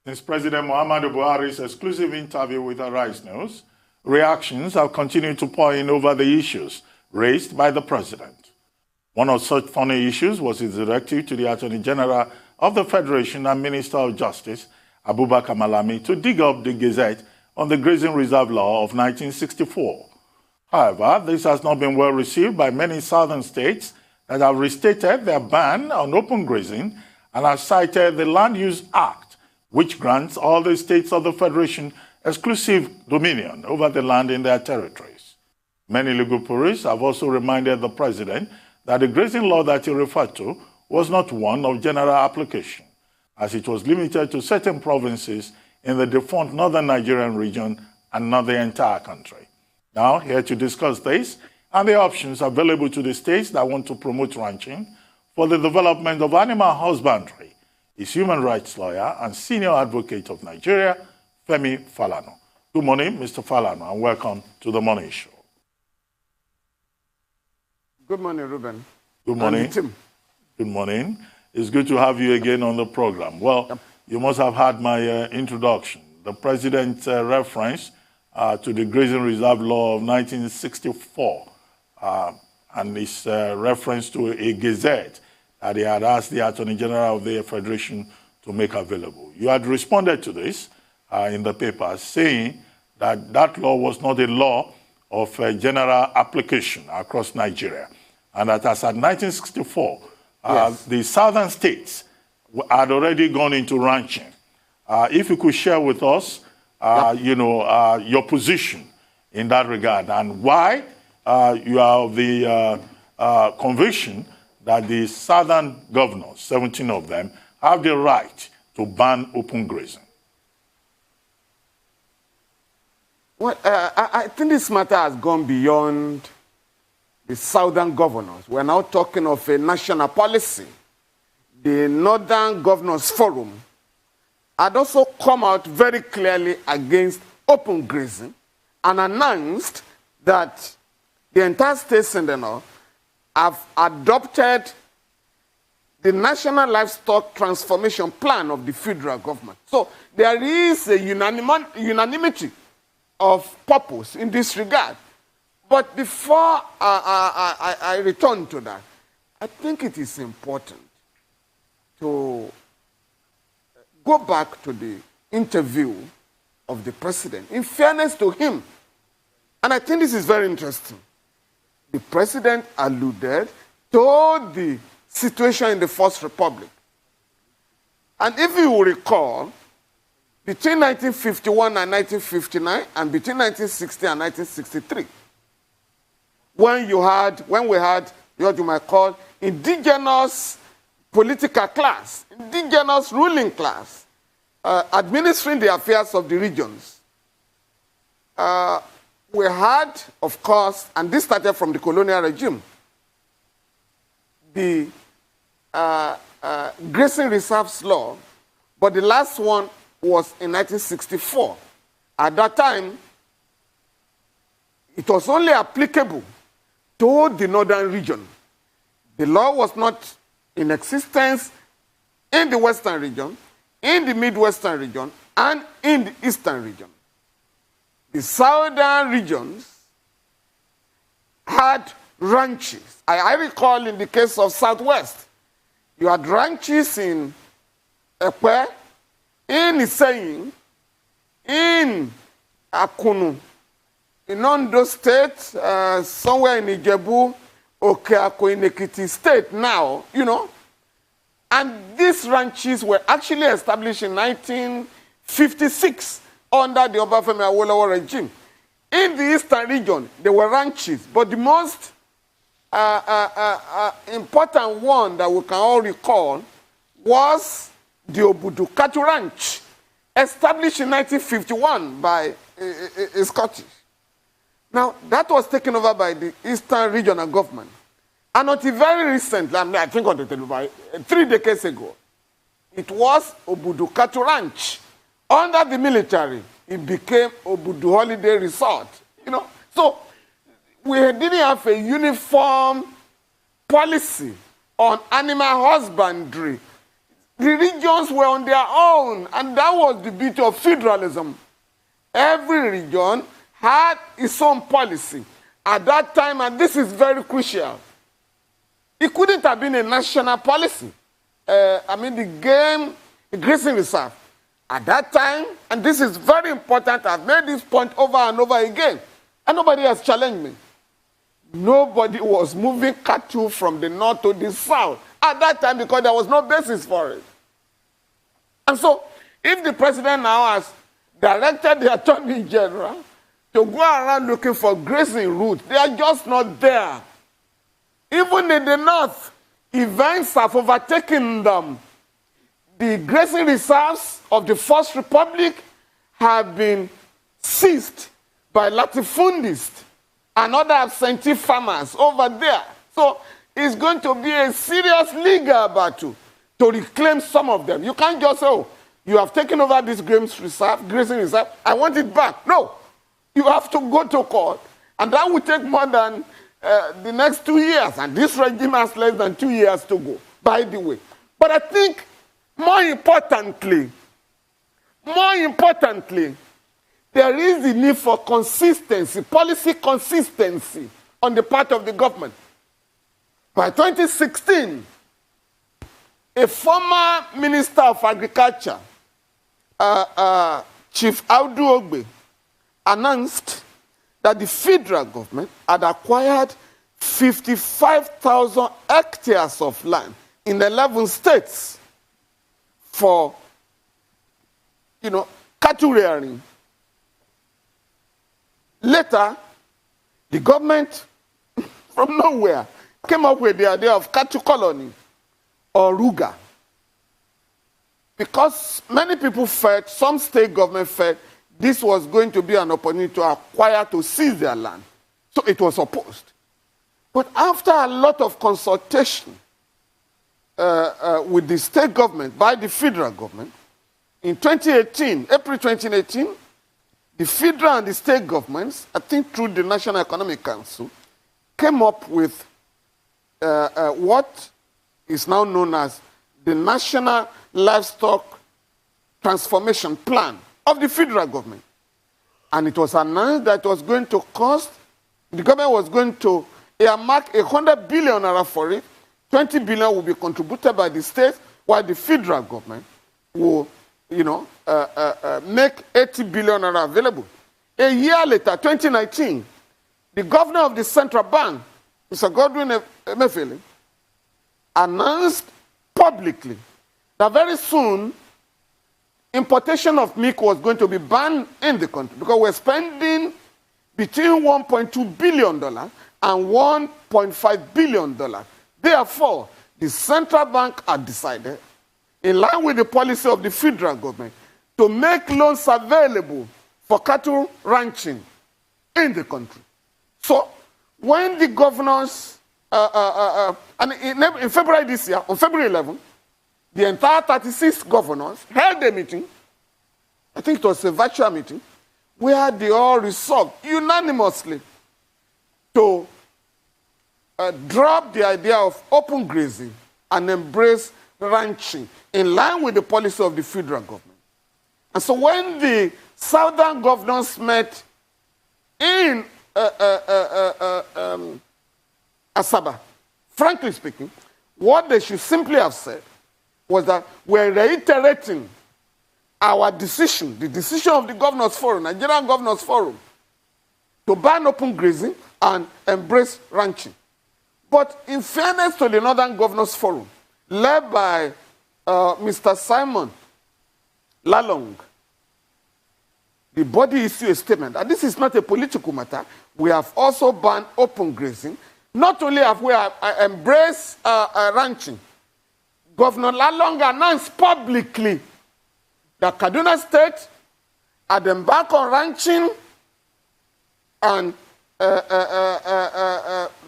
Since President Muhammadu Buhari's exclusive interview with Arise News, reactions have continued to pour in over the issues raised by the president. One of such funny issues was his directive to the Attorney General of the Federation and Minister of Justice, Abubakar Malami, to dig up the Gazette on the Grazing Reserve Law of 1964. However, this has not been well received by many southern states that have restated their ban on open grazing and have cited the Land Use Act, which grants all the states of the Federation exclusive dominion over the land in their territories. Many legal purists have also reminded the president that the grazing law that he referred to was not one of general application, as it was limited to certain provinces in the defunct northern Nigerian region and not the entire country. Now, here to discuss this and the options available to the states that want to promote ranching for the development of animal husbandry is human rights lawyer and senior advocate of Nigeria, Femi Falana. Good morning, Mr. Falana, and welcome to the Morning Show. Good morning, Ruben. Good morning. Tim. Good morning. It's good to have you again on the program. Well, you must have had my introduction. The president's reference to the Grazing Reserve Law of 1964 and his reference to a gazette that he had asked the Attorney General of the Federation to make available. You had responded to this in the paper, saying that that law was not a law of general application across Nigeria, and that as at 1964, yes, the southern states had already gone into ranching. If you could share with us, your position in that regard and why you are of the conviction that the southern governors, 17 of them, have the right to ban open grazing. Well, I think this matter has gone beyond the southern governors. We're now talking of a national policy. The Northern Governors Forum had also come out very clearly against open grazing and announced that the entire states in the north have adopted the National Livestock Transformation Plan of the federal government. So there is a unanimity of purpose in this regard. But before I return to that, I think it is important to go back to the interview of the president. In fairness to him, and I think this is very interesting, the president alluded to the situation in the First Republic. And if you will recall, between 1951 and 1959, and between 1960 and 1963, when we had what you might call indigenous political class, indigenous ruling class, administering the affairs of the regions, we had, of course, and this started from the colonial regime, the Grazing Reserves Law, but the last one was in 1964. At that time, it was only applicable to the northern region. The law was not in existence in the western region, in the midwestern region, and in the eastern region. The southern regions had ranches. I recall in the case of Southwest, you had ranches in Ekwe, in Iseyin, in Akunu, in Ondo State, somewhere in Ijebu, Okeako in Ekiti State now, And these ranches were actually established in 1956 under the Obafemi Awolowo regime. In the eastern region, there were ranches, but the most important one that we can all recall was the Obudukatu Ranch, established in 1951 by a Scottish. Now, that was taken over by the Eastern Regional Government. And until very recently, I think on the television, 3 decades ago, it was Obudukatu Ranch. Under the military, it became Obudu Holiday Resort. So we didn't have a uniform policy on animal husbandry. The regions were on their own, and that was the beauty of federalism. Every region had its own policy at that time, and this is very crucial. It couldn't have been a national policy. The Grazing Reserve at that time, and this is very important, I've made this point over and over again, and nobody has challenged me. Nobody was moving cattle from the north to the south at that time because there was no basis for it. And so, if the president now has directed the attorney general to go around looking for grazing routes, they are just not there. Even in the north, events have overtaken them. The grazing reserves of the First Republic have been seized by latifundists and other absentee farmers over there. So it's going to be a serious legal battle to reclaim some of them. You can't just say, oh, you have taken over this grazing reserve, I want it back. No, you have to go to court, and that will take more than the next 2 years, and this regime has less than 2 years to go, by the way. But I think more importantly, there is the need for consistency, policy consistency on the part of the government. By 2016, a former Minister of Agriculture, Chief Audu Ogbe, announced that the federal government had acquired 55,000 hectares of land in 11 states for, cattle rearing. Later, the government, from nowhere, came up with the idea of cattle colony, or Ruga. Because many people felt, some state government felt, this was going to be an opportunity to acquire, to seize their land. So it was opposed. But after a lot of consultation with the state government, by the federal government, in 2018, April 2018, the federal and the state governments, I think through the National Economic Council, came up with what is now known as the National Livestock Transformation Plan of the federal government. And it was announced that it was going to cost, the government was going to earmark 100 billion naira for it, 20 billion will be contributed by the state, while the federal government will, make 80 billion naira available. A year later, 2019, the governor of the central bank, Mr. Godwin Emefiele, announced publicly that very soon importation of milk was going to be banned in the country because we're spending between $1.2 billion and $1.5 billion. Therefore, the central bank had decided, in line with the policy of the federal government, to make loans available for cattle ranching in the country. So, when the governors, and in February this year, on February 11, the entire 36 governors held a meeting, I think it was a virtual meeting, where they all resolved unanimously to drop the idea of open grazing and embrace ranching in line with the policy of the federal government. And so when the southern governors met in Asaba, frankly speaking, what they should simply have said was that we're reiterating our decision, the decision of the Governors Forum, Nigerian Governors Forum, to ban open grazing and embrace ranching. But in fairness to the Northern Governors Forum, led by Mr. Simon Lalong, the body issued a statement, and this is not a political matter. We have also banned open grazing. Not only have we embraced ranching, Governor Lalong announced publicly that Kaduna State had embarked on ranching and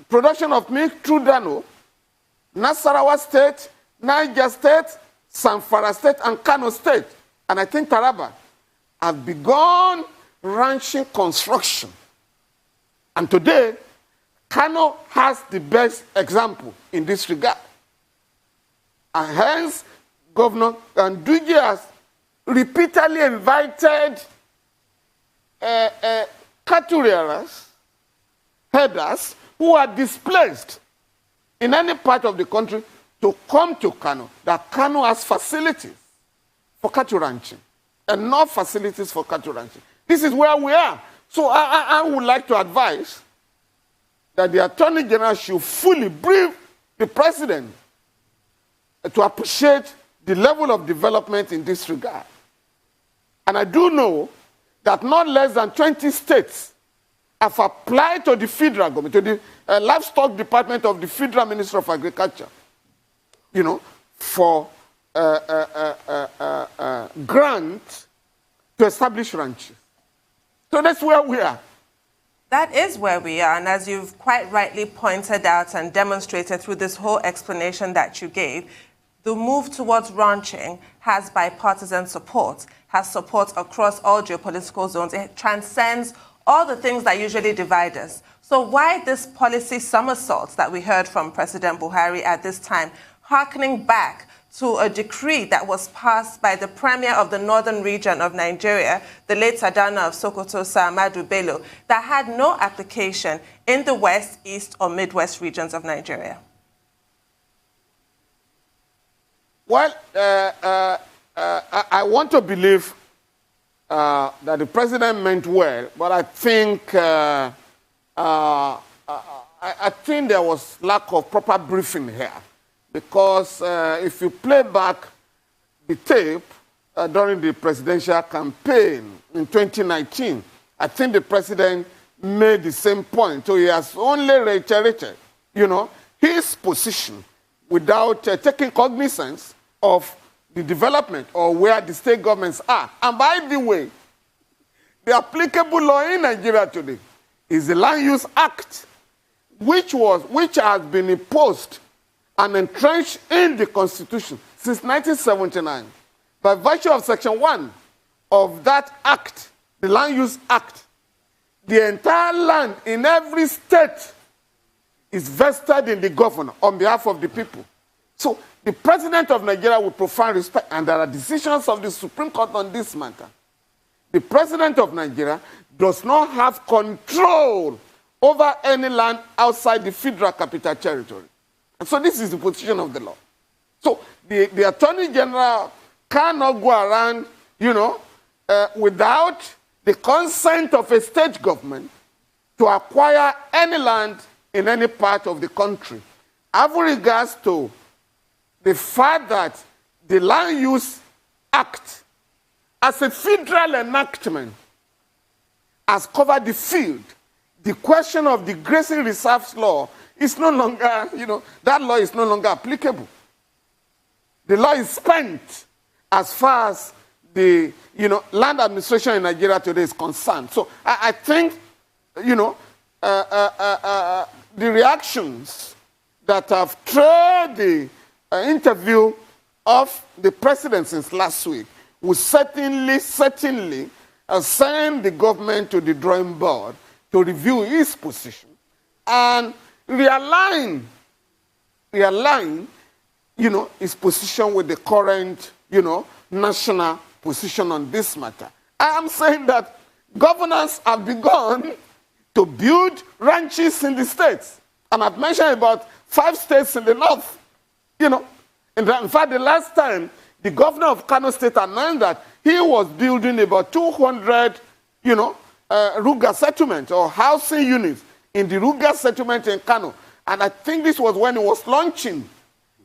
production of milk through Dano, Nasarawa State, Niger State, Zamfara State, and Kano State, and I think Taraba, have begun ranching construction. And today, Kano has the best example in this regard. And hence, Governor Ganduje has repeatedly invited cattle rearers, herders who are displaced in any part of the country to come to Kano. That Kano has facilities for cattle ranching, enough facilities for cattle ranching. This is where we are. So I would like to advise that the Attorney General should fully brief the President to appreciate the level of development in this regard. And I do know that not less than 20 states have applied to the federal government, to the livestock department of the Federal Ministry of Agriculture, for grant to establish ranches. So that's where we are. That is where we are. And as you've quite rightly pointed out and demonstrated through this whole explanation that you gave, the move towards ranching has bipartisan support, has support across all geopolitical zones. It transcends all the things that usually divide us. So why this policy somersault that we heard from President Buhari at this time, hearkening back to a decree that was passed by the premier of the northern region of Nigeria, the late Sadana of Sokoto, Sir Ahmadu Bello, that had no application in the west, east, or midwest regions of Nigeria? Well, I want to believe that the president meant well, but I think there was lack of proper briefing here. Because if you play back the tape during the presidential campaign in 2019, I think the president made the same point. So he has only reiterated, his position without taking cognizance of the development or where the state governments are. And by the way, the applicable law in Nigeria today is the Land Use Act, which has been imposed and entrenched in the Constitution since 1979. By virtue of Section 1 of that act, the Land Use Act, the entire land in every state is vested in the governor on behalf of the people. So the president of Nigeria with profound respect, and there are decisions of the Supreme Court on this matter. The president of Nigeria does not have control over any land outside the Federal Capital Territory. And so this is the position of the law. So the Attorney General cannot go around, without the consent of a state government to acquire any land in any part of the country. Having regards to the fact that the Land Use Act, as a federal enactment, has covered the field, the question of the grazing reserves law is no longer, that law is no longer applicable. The law is spent as far as the, land administration in Nigeria today is concerned. So I think, the reactions that have trailed the interview of the president since last week will certainly send the government to the drawing board to review his position and realign, his position with the current, national position on this matter. I am saying that governors have begun to build ranches in the states. And I've mentioned about 5 states in the north. In fact, the last time, the governor of Kano State announced that he was building about 200, Ruga settlement or housing units in the Ruga settlement in Kano. And I think this was when he was launching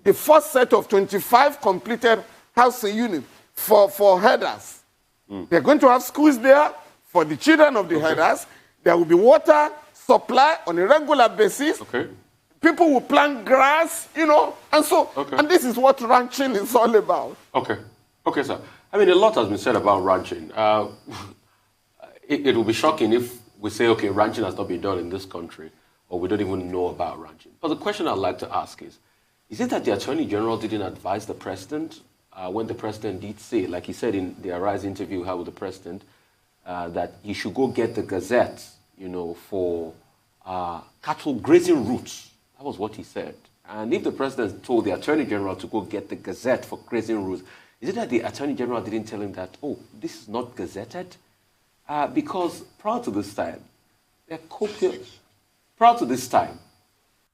the first set of 25 completed housing units for herders. They're going to have schools there for the children of the herders. There will be water supply on a regular basis. Okay. People will plant grass, and so, and this is what ranching is all about. Okay, sir. I mean, a lot has been said about ranching. It will be shocking if we say, okay, ranching has not been done in this country, or we don't even know about ranching. But the question I'd like to ask is it that the Attorney General didn't advise the President when the President did say, like he said in the Arise interview we had with the President, that he should go get the Gazette, for cattle grazing routes? That was what he said. And if the president told the Attorney General to go get the Gazette for grazing routes, is it that the Attorney General didn't tell him that, oh, this is not gazetted? Because prior to this time,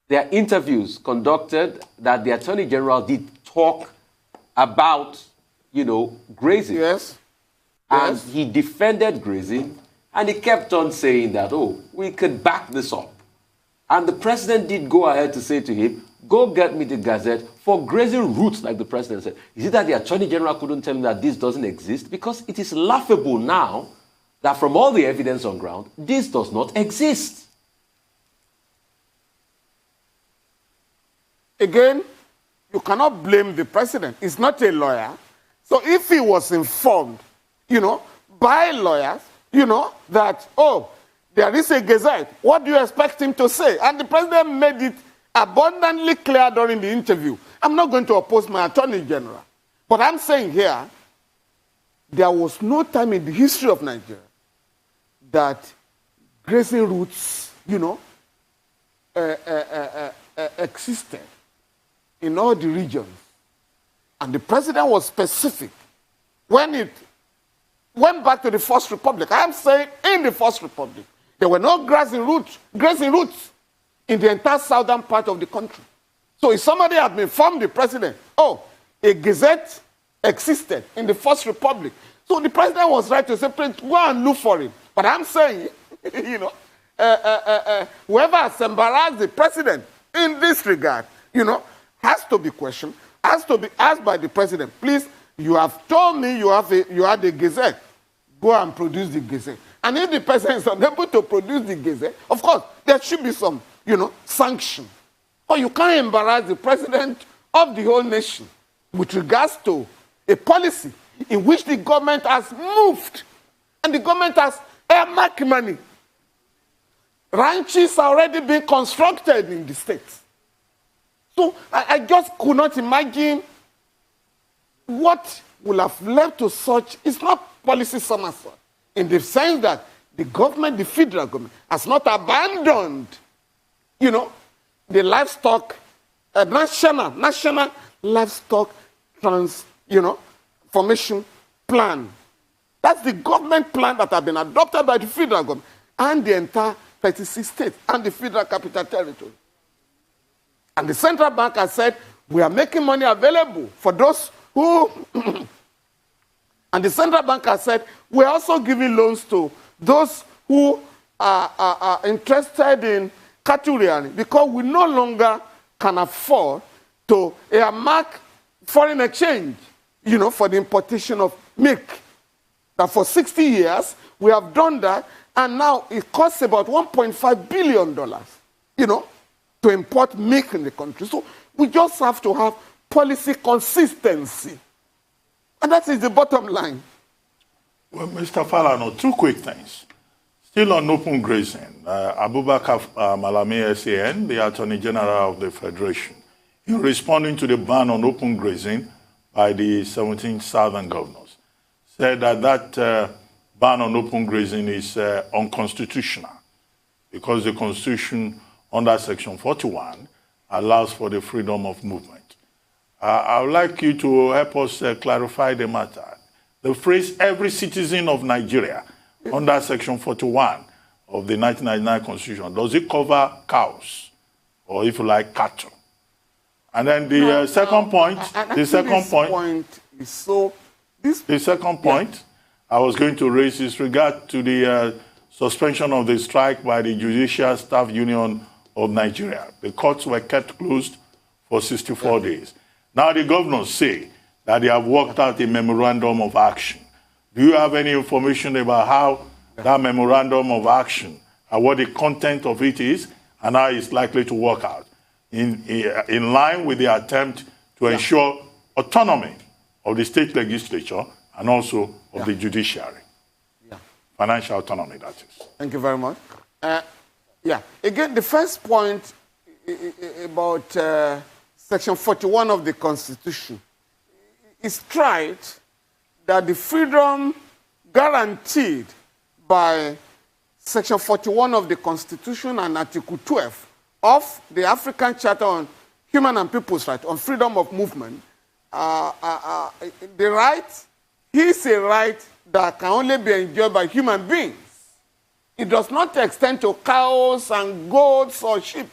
there are interviews conducted that the Attorney General did talk about, grazing. Yes. And he defended grazing, and he kept on saying that, oh, we could back this up. And the president did go ahead to say to him, go get me the Gazette for grazing routes, like the president said. Is it that the Attorney General couldn't tell him that this doesn't exist? Because it is laughable now that from all the evidence on ground, this does not exist. Again, you cannot blame the president. He's not a lawyer. So if he was informed, by lawyers, that, oh, there is a Gazette, what do you expect him to say? And the president made it abundantly clear during the interview. I'm not going to oppose my Attorney General. But I'm saying here, there was no time in the history of Nigeria that grazing routes, existed in all the regions. And the president was specific. When it went back to the First Republic, I am saying in the First Republic, there were no grazing routes in the entire southern part of the country. So if somebody had informed the president, oh, a Gazette existed in the First Republic, so the president was right to say, go and look for it. But I'm saying, whoever has embarrassed the president in this regard, has to be questioned, has to be asked by the president, please, you have told me you had a Gazette. Go and produce the Gazette. And if the president is unable to produce the Gazette, of course, there should be some, sanction. Or you can't embarrass the president of the whole nation with regards to a policy in which the government has moved and the government has earmarked money. Ranches are already being constructed in the states. So I just could not imagine what will have led to such. It's not policy somersault in the sense that the government, the federal government, has not abandoned, the livestock, national livestock formation plan. That's the government plan that has been adopted by the federal government and the entire 36 states and the federal capital territory. And the central bank has said, we are making money available for those who... And the central bank has said, we're also giving loans to those who are interested in cattle rearing because we no longer can afford to earmark foreign exchange, for the importation of milk. Now, for 60 years, we have done that, and now it costs about $1.5 billion, to import milk in the country. So we just have to have policy consistency. And that is the bottom line. Well, Mr. Falana, two quick things. Still on open grazing, Abubakar Malami SAN, the Attorney General of the Federation, in responding to the ban on open grazing by the 17 southern governors, said that ban on open grazing is unconstitutional because the Constitution under Section 41 allows for the freedom of movement. I would like you to help us clarify the matter. The phrase, every citizen of Nigeria, under Section 41 of the 1999 Constitution, does it cover cows, or if you like, cattle? And then the second point, the second point I was going to raise is regard to the suspension of the strike by the Judicial Staff Union of Nigeria. The courts were kept closed for 64 days. Now the governors say that they have worked out a memorandum of action. Do you have any information about how that memorandum of action and what the content of it is and how it's likely to work out in line with the attempt to ensure autonomy of the state legislature and also of the judiciary? Financial autonomy, that is. Thank you very much. Again, the first point about Section 41 of the Constitution is right that the freedom guaranteed by Section 41 of the Constitution and Article 12 of the African Charter on human and people's right, on freedom of movement, the right is a right that can only be enjoyed by human beings. It does not extend to cows and goats or sheep.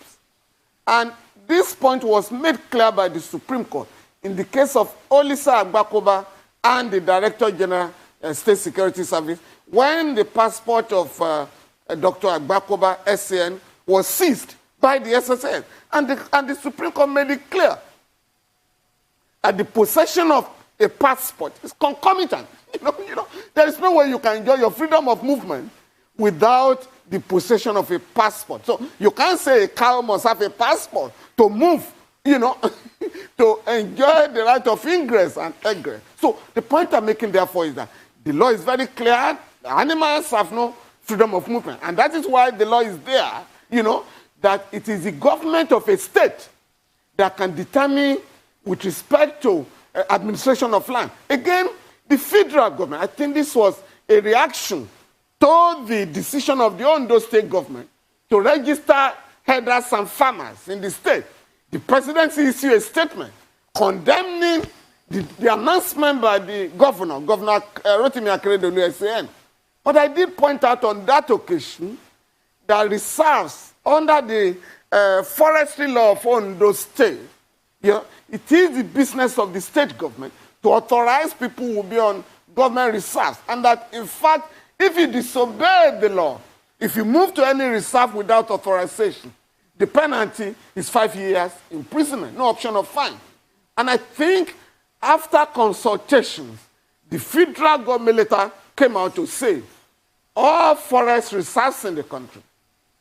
And this point was made clear by the Supreme Court in the case of Olisa Agbakoba and the Director General State Security Service, when the passport of Dr. Agbakoba, SCN, was seized by the SSN. And the Supreme Court made it clear that the possession of a passport is concomitant. There is no way you can enjoy your freedom of movement without the possession of a passport. So you can't say a cow must have a passport to move, to enjoy the right of ingress and egress. So the point I'm making, therefore, is that the law is very clear. Animals have no freedom of movement. And that is why the law is there, that it is the government of a state that can determine with respect to administration of land. Again, the federal government, I think this was a reaction to the decision of the Ondo state government to register herders and farmers in the state. The presidency issued a statement condemning the announcement by the Governor Rotimi Akeredolu, SAN. But I did point out on that occasion that reserves under the forestry law of Ondo State, it is the business of the state government to authorize people who will be on government reserves. And that, in fact, if you disobey the law, if you move to any reserve without authorization, the penalty is 5 years imprisonment, no option of fine. And I think after consultations, the federal government later came out to say all forest reserves in the country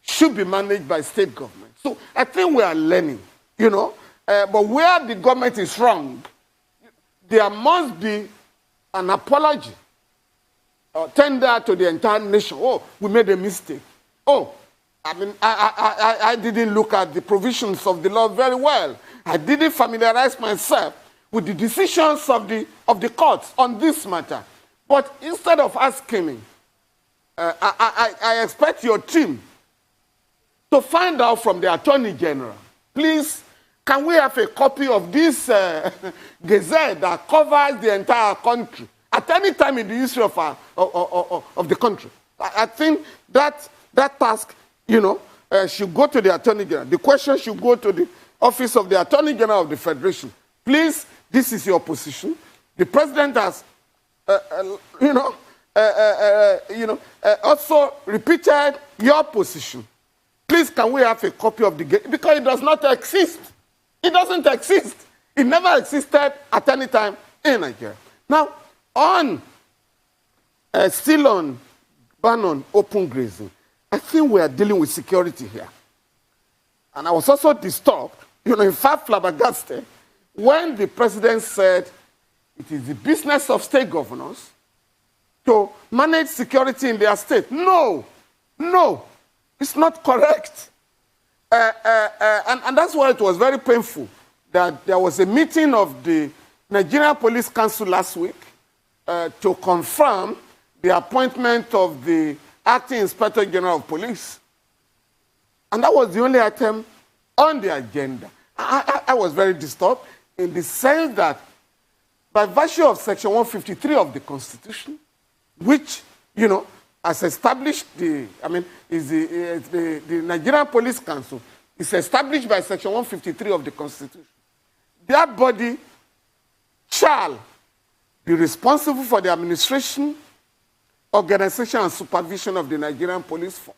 should be managed by state government. So I think we are learning, but where the government is wrong, there must be an apology tender to the entire nation. Oh, we made a mistake. Oh, I didn't look at the provisions of the law very well. I didn't familiarize myself with the decisions of the courts on this matter. But instead of asking me, I expect your team to find out from the Attorney General, please, can we have a copy of this gazette that covers the entire country at any time in the history of the country? I think that task, should go to the Attorney General. The question should go to the Office of the Attorney General of the Federation. Please, this is your position. The President has, also repeated your position. Please, can we have a copy of the gazette? Because it does not exist. It doesn't exist. It never existed at any time in Nigeria. Now, still on ban on open grazing, I think we are dealing with security here. And I was also disturbed, in fact, flabbergasted, when the president said it is the business of state governors to manage security in their state. No, it's not correct. And that's why it was very painful that there was a meeting of the Nigerian Police Council last week to confirm the appointment of the Acting Inspector General of Police. And that was the only item on the agenda. I was very disturbed in the sense that by virtue of Section 153 of the Constitution, which, has established the Nigerian Police Council is established by Section 153 of the Constitution. That body shall be responsible for the administration, organization, and supervision of the Nigerian police force.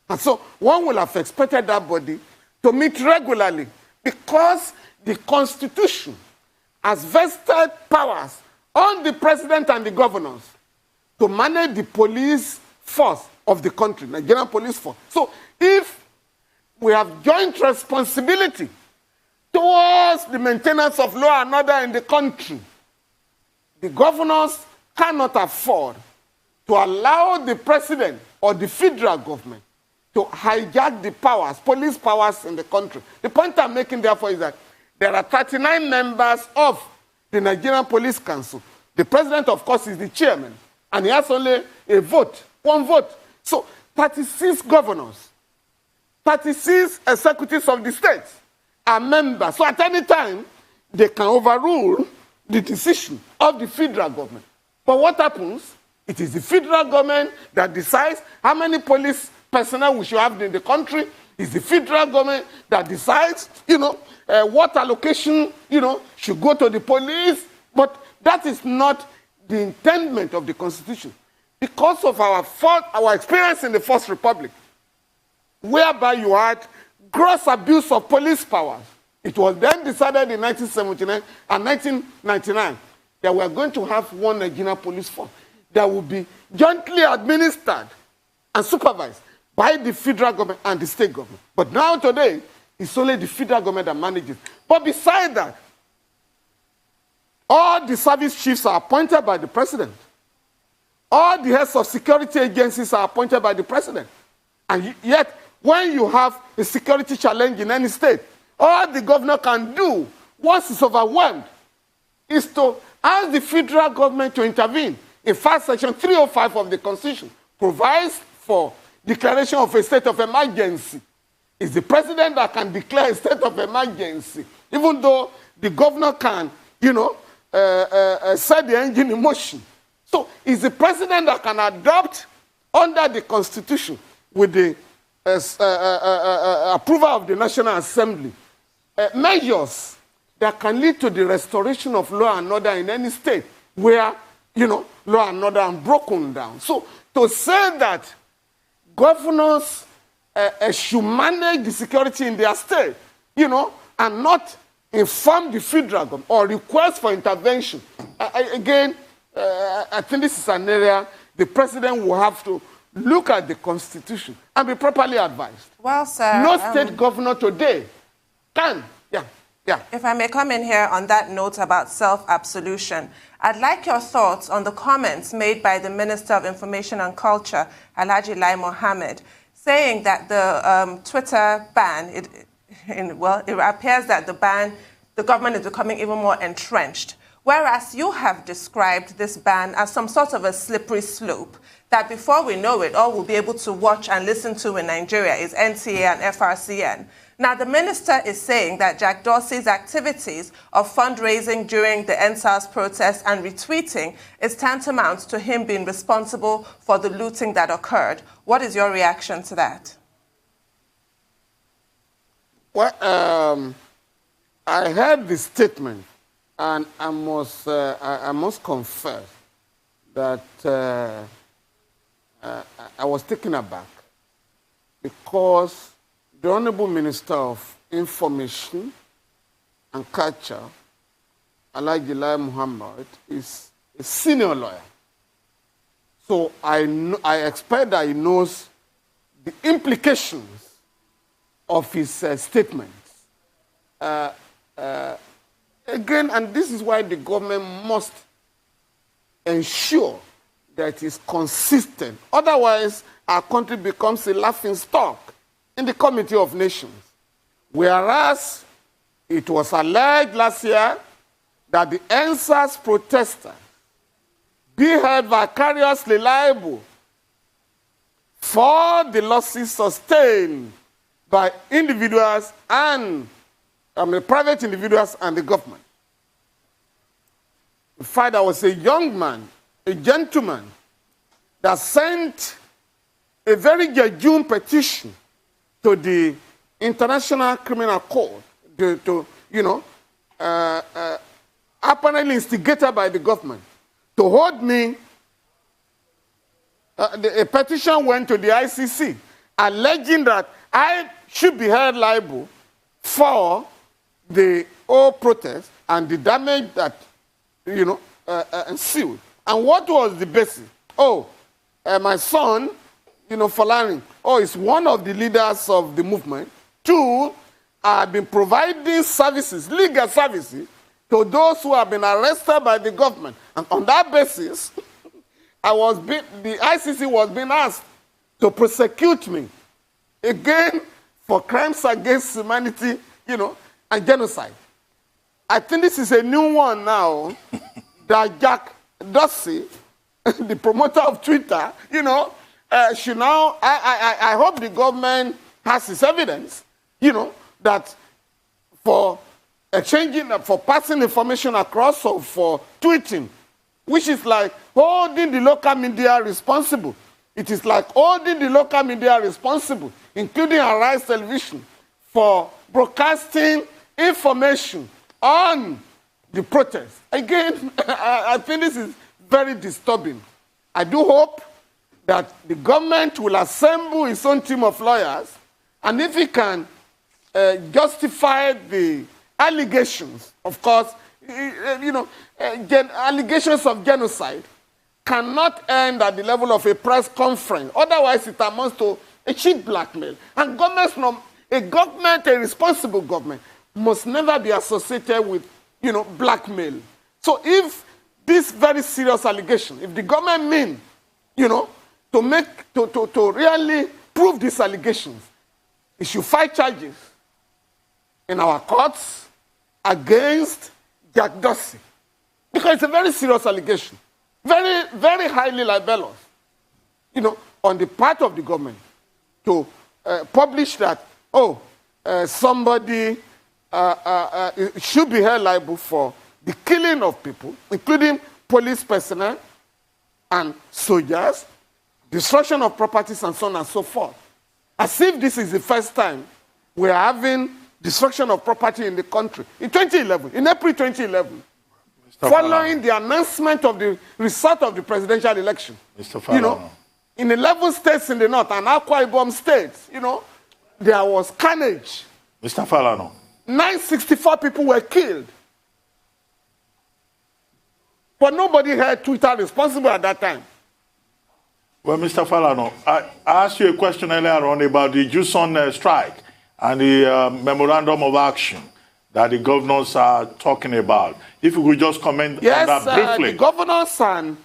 And so one will have expected that body to meet regularly because the Constitution has vested powers on the president and the governors to manage the police force of the country, Nigerian police force. So if we have joint responsibility towards the maintenance of law and order in the country, the governors cannot afford to allow the president or the federal government to hijack the powers, police powers in the country. The point I'm making, therefore, is that there are 39 members of the Nigerian Police Council. The president, of course, is the chairman, and he has only a vote, one vote. So 36 governors, 36 executives of the states, are members. So at any time, they can overrule the decision of the federal government. But what happens? It is the federal government that decides how many police personnel we should have in the country. It's the federal government that decides, what allocation, should go to the police. But that is not the intendment of the Constitution. Because of our experience in the First Republic, whereby you had gross abuse of police powers, it was then decided in 1979 and 1999 that we are going to have one Nigerian police force that will be jointly administered and supervised by the federal government and the state government. But now today, it's only the federal government that manages. But beside that, all the service chiefs are appointed by the president. All the heads of security agencies are appointed by the president. And yet, when you have a security challenge in any state, all the governor can do, once it's overwhelmed, is to ask the federal government to intervene. In fact, Section 305 of the Constitution provides for declaration of a state of emergency. It's the president that can declare a state of emergency, even though the governor can, set the engine in motion. So it's the president that can adopt, under the Constitution, with the approval of the National Assembly, measures that can lead to the restoration of law and order in any state where, law and order are broken down. So to say that governors should manage the security in their state, and not inform the federal government or request for intervention, I think this is an area the president will have to look at the Constitution and be properly advised. Well, sir, no state governor today can. Yeah. If I may come in here on that note about self-absolution, I'd like your thoughts on the comments made by the Minister of Information and Culture, Alhaji Lai Mohammed, saying that the Twitter ban, it appears that the government is becoming even more entrenched. Whereas you have described this ban as some sort of a slippery slope, that before we know it, all we'll be able to watch and listen to in Nigeria is NTA and FRCN. Now, the minister is saying that Jack Dorsey's activities of fundraising during the NSAS protest and retweeting is tantamount to him being responsible for the looting that occurred. What is your reaction to that? Well, I heard the statement, and I must confess that I was taken aback, because the Honorable Minister of Information and Culture, Alhaji Lai Mohammed, is a senior lawyer. So I expect that he knows the implications of his statements. Again, and this is why the government must ensure that it is consistent. Otherwise, our country becomes a laughing stock in the Committee of Nations. Whereas it was alleged last year that the NSAS protesters be held vicariously liable for the losses sustained by individuals and private individuals and the government. In fact, there was a young man, a gentleman, that sent a very jejune petition to the International Criminal Court, apparently instigated by the government, to hold me. A petition went to the ICC, alleging that I should be held liable for the whole protest and the damage that, ensued. And what was the basis? My son, Falana, is one of the leaders of the movement. 2, I've been providing services, legal services, to those who have been arrested by the government. And on that basis, the ICC was being asked to prosecute me again for crimes against humanity, and genocide. I think this is a new one now that Jack Dorsey, the promoter of Twitter, should now, I hope the government has its evidence, that for exchanging, for passing information across, or for tweeting, which is like holding the local media responsible. It is like holding the local media responsible, including Arise Television, for broadcasting information on the protest. Again, I think this is very disturbing. I do hope that the government will assemble its own team of lawyers, and if it can justify the allegations, of course, allegations of genocide cannot end at the level of a press conference. Otherwise, it amounts to a cheap blackmail. And a responsible government, must never be associated with, blackmail. So if this very serious allegation, if the government mean, to really prove these allegations, it should fight charges in our courts against Jack Dorsey. Because it's a very serious allegation. Very, very highly libelous, on the part of the government to publish that, somebody should be held liable for the killing of people, including police personnel and soldiers, destruction of properties, and so on and so forth. As if this is the first time we are having destruction of property in the country. In 2011, in April 2011, following the announcement of the result of the presidential election, Mr. Falana. In 11 states in the north and Akwa Ibom states, there was carnage. Mr. Falana. 964 people were killed. But nobody had Twitter responsible at that time. Well, Mr. Falana, I asked you a question earlier on about the Juson strike and the memorandum of action that the governors are talking about. If you could just comment on that briefly. The governors and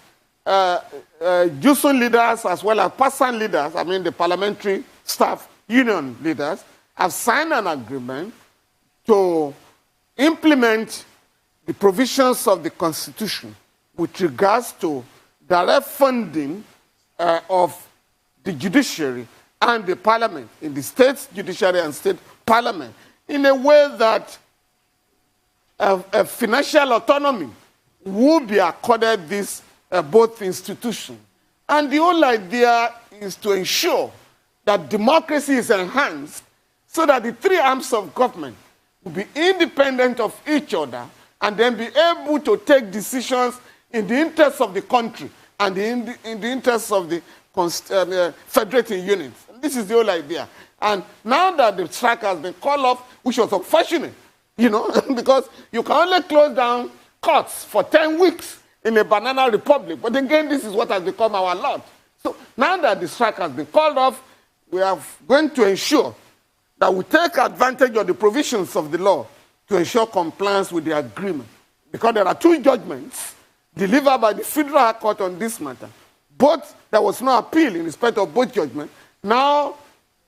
Juson leaders, as well as PASAN leaders, the parliamentary staff union leaders, have signed an agreement to implement the provisions of the Constitution with regards to direct funding of the judiciary and the parliament, in the state's judiciary and state parliament, in a way that a financial autonomy will be accorded these both institutions. And the whole idea is to ensure that democracy is enhanced so that the three arms of government will be independent of each other and then be able to take decisions in the interests of the country and in the interests of the federating units. This is the whole idea. And now that the strike has been called off, which was unfortunate, because you can only close down courts for 10 weeks in a banana republic. But again, this is what has become our lot. So now that the strike has been called off, we are going to ensure that we take advantage of the provisions of the law to ensure compliance with the agreement. Because there are two judgments delivered by the Federal High Court on this matter. Both, there was no appeal in respect of both judgments. Now,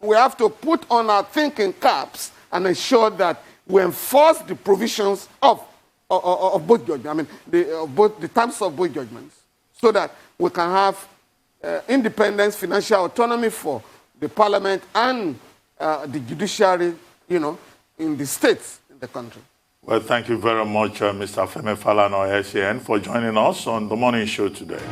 we have to put on our thinking caps and ensure that we enforce the provisions of both judgments, the terms of both judgments, so that we can have independence, financial autonomy for the parliament and the judiciary, in the states in the country. Well, thank you very much, Mr. Femi Falana, SAN, for joining us on the morning show today.